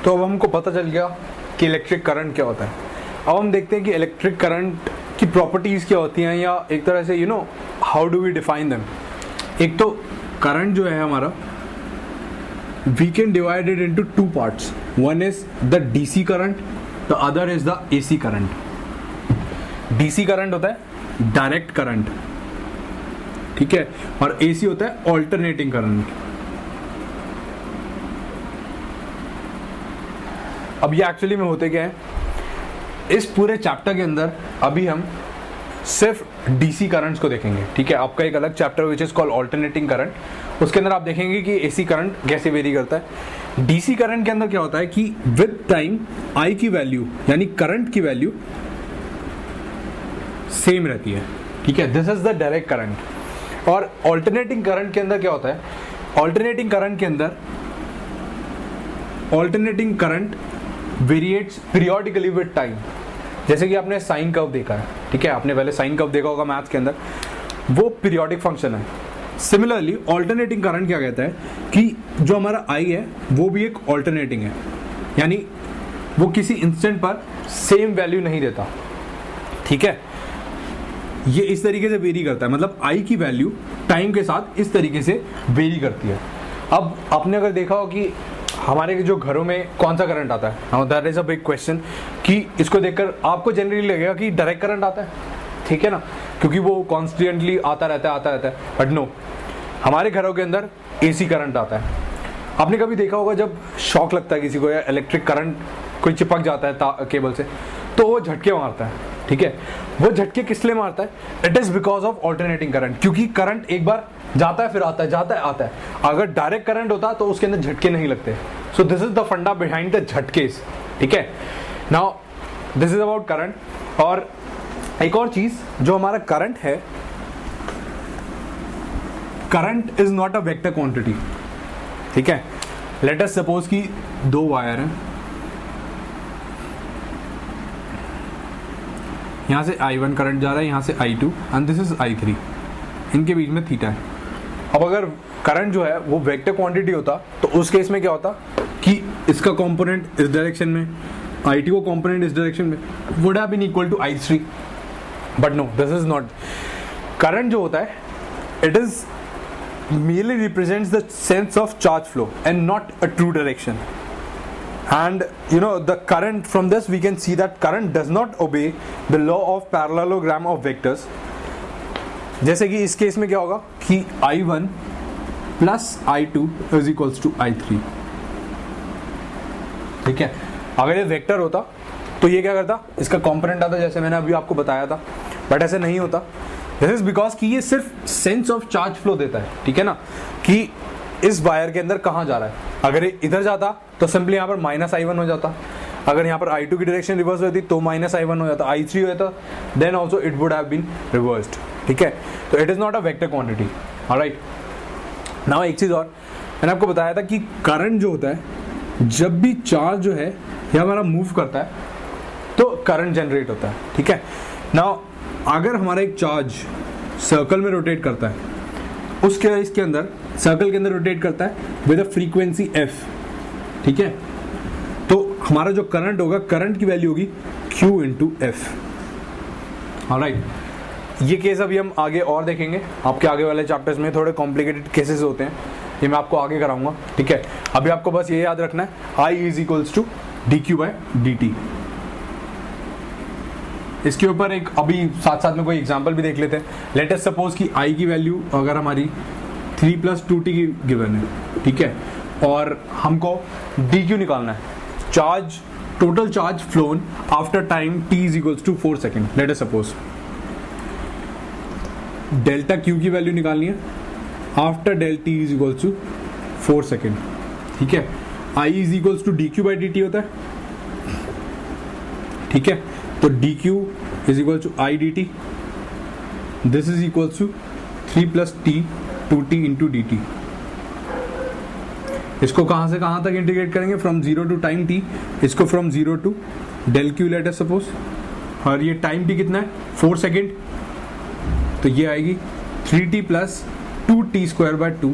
तो अब हमको पता चल गया कि इलेक्ट्रिक करंट क्या होता है। अब हम देखते हैं कि इलेक्ट्रिक करंट की प्रॉपर्टीज़ क्या होती हैं, या एक तरह से how do we define them. एक तो करंट जो है हमारा, we can divide it into two parts. One is the DC current, the other is the AC current. DC current होता है डायरेक्ट करंट, ठीक है, और एसी होता है ऑल्टरनेटिंग करंट। अब ये एक्चुअली में होते क्या है, इस पूरे चैप्टर के अंदर अभी हम सिर्फ डीसी करंट्स को देखेंगे, ठीक है। आपका एक अलग chapter which is called alternating current, उसके अंदर आप देखेंगे कि एसी करंट कैसे वेरी करता है। डीसी करंट के अंदर क्या होता है कि विद टाइम आई की वैल्यू यानी करंट की वैल्यू सेम रहती है, ठीक है, this is the direct current. और ऑल्टरनेटिंग करंट के अंदर क्या होता है, ऑल्टरनेटिंग करंट के अंदर alternating current variates periodically with time. जैसे कि आपने साइन कर्व देखा है, ठीक है, आपने पहले साइन कर्व देखा होगा मैथ्स के अंदर, वो पीरियोडिक फंक्शन है। सिमिलरली ऑल्टरनेटिंग करंट क्या कहता है कि जो हमारा आई है वो भी एक ऑल्टरनेटिंग है, यानी वो किसी इंस्टेंट पर सेम वैल्यू नहीं देता, ठीक है। ये इस तरीके से वेरी करता है, मतलब आई की वैल्यू टाइम के साथ इस तरीके से वेरी करती है। अब आपने अगर देखा हो कि हमारे जो घरों में कौन सा करंट आता है, now that is a big question, कि इसको देखकर आपको जनरली लगेगा कि डायरेक्ट करंट आता है, ठीक है ना, क्योंकि वो कॉन्स्टेंटली आता रहता है, बट नो, हमारे घरों के अंदर एसी करंट आता है। आपने कभी देखा होगा जब शॉक लगता है किसी को, या इलेक्ट्रिक करंट कोई चिपक जाता है केबल से, तो वो झटके मारता है, ठीक है। वो झटके किस लिए मारता है, it is because of alternating current, क्योंकि करंट एक बार जाता है फिर आता है, जाता है आता है। अगर डायरेक्ट करंट होता तो उसके अंदर झटके नहीं लगते। सो दिस इज द फंडा बिहाइंड द झटकेस, ठीक है। Now this is about current. और एक और चीज, जो हमारा करंट है, current is not a vector quantity, ठीक है। लेट अस सपोज कि दो वायर हैं, यहां से I1 करंट जा रहा है, यहां से I2, and this is I3, इनके बीच में थीटा है। अब अगर करंट जो है वो वेक्टर क्वांटिटी होता तो उस केस में क्या होता कि इसका कंपोनेंट इस डायरेक्शन में, I2 को कंपोनेंट इस डायरेक्शन में, would have been equal to I3, but no, this is not. Current जो होता है, it is merely represents the sense of charge flow and not a true direction. And the current, from this we can see that current does not obey the law of parallelogram of vectors. जैसे कि इस case में क्या होगा कि I1 plus I2 is equals to I3, ठीक है। अगर ये वेक्टर होता तो ये क्या करता, इसका कंपोनेंट आता, जैसे मैंने अभी आपको बताया था, बट ऐसे नहीं होता। दिस इज बिकॉज कि ये सिर्फ सेंस ऑफ चार्ज फ्लो देता है, ठीक है ना, कि इस वायर के अंदर कहाँ जा रहा है। अगर ये इधर जाता तो सिंपली यहाँ पर -I1 हो जाता, अगर यहाँ पर I2 की डायरेक्शन रिवर्स होती तो -I1 हो जाता, I3 होता, then also it would have been reversed, ठीक है। तो it is not a vector quantity, alright. Now एक चीज और, मैंने आपको बताया था कि करंट जो होता है, जब भी चार्ज जो है ये हमारा मूव करता है तो करंट जनरेट होता है, ठीक है। नाउ अगर हमारा एक चार्ज सर्कल में रोटेट करता है, उसके इसके अंदर सर्कल के अंदर रोटेट करता है विद अ फ्रीक्वेंसी f, ठीक है, तो हमारा जो करंट होगा, करंट की वैल्यू होगी q इंटू एफ, ऑलराइट। ये केस अभी हम आगे और देखेंगे, आपके आगे वाले चैप्टर्स में थोड़े कॉम्प्लिकेटेड केसेस होते हैं, ये मैं आपको आगे कराऊंगा, ठीक है। अभी आपको बस ये याद रखना है, I is equals to dq by dt। इसके ऊपर एक अभी साथ साथ में कोई एग्जांपल भी देख लेते हैं। लेट अस सपोज कि I की वैल्यू अगर हमारी 3 + 2t की गिवन है, ठीक है, और हमको dq निकालना है, charge, total charge flown after time t is equals to 4 second. Let us suppose delta q की वैल्यू निकालनी है after del t is equals to 4 second, ठीक है। I is equals to dq by dt होता है, ठीक है, तो dq is equal to I dt, this is equal to 3 + t 2t into dt। इसको कहां से कहां तक इंटीग्रेट करेंगे, फ्रॉम 0 टू टाइम t, इसको from 0 to del q let us suppose, और ये टाइम t कितना है 4 सेकेंड, तो ये आएगी 3t + 2t² बाय 2।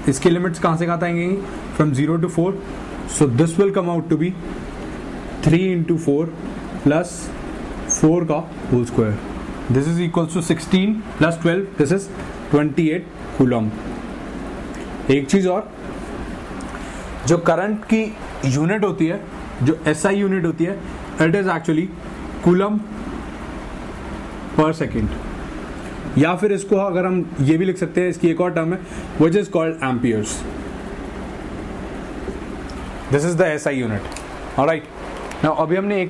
इसके लिमिट्स कहां से कहां आएंगे, from 0 to 4, so this will come out to be 3 into 4 plus 4 का whole square. This is equals to 16 plus 12, this is 28 coulomb. एक चीज और, जो करंट की यूनिट होती है, जो SI यूनिट होती है, it is actually coulomb per second. या फिर इसको अगर हम ये भी लिख सकते हैं, इसकी एक और टर्म है which is called amperes. This is the SI unit. Alright, now अभी हमने एक